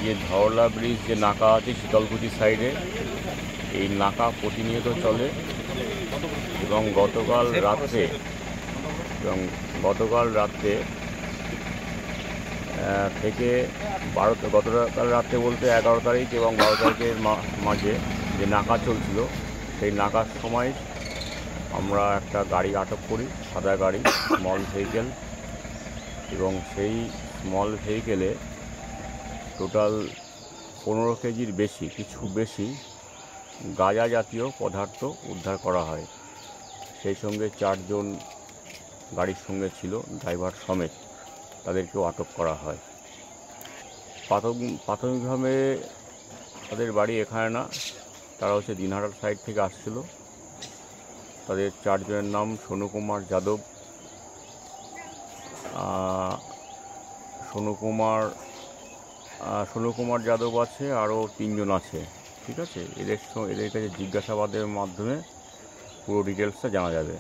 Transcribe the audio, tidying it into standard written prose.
যে ধরলা ব্রিজ যে নাকা আছে শীতলকুচি সাইডে, এই নাকা প্রতিনিয়ত চলে এবং গতকাল রাত্রে থেকে গতকাল রাত্রে বলতে 11 তারিখ এবং 12 তারিখের মাঝে যে নাকা চলছিল, সেই নাকার সময় আমরা একটা গাড়ি আটক করি, সাদা গাড়ি, স্মল ভেহিকেল, এবং সেই স্মল ভেহিকেলে টোটাল 15 কেজির বেশি গাঁজা জাতীয় পদার্থ উদ্ধার করা হয়। সেই সঙ্গে 4 জন গাড়ির সঙ্গে ছিল, ড্রাইভার সমেত, তাদেরকেও আটক করা হয়। প্রাথমিকভাবে তাদের বাড়ি এখানে না, তারা হচ্ছে দিনহাটার সাইড থেকে আসছিল। তাদের 4 জনের নাম সোনু কুমার যাদব আছে, আরও 3 জন আছে। ঠিক আছে, এদের কাছে জিজ্ঞাসাবাদের মাধ্যমে পুরো ডিটেলসটা জানা যাবে।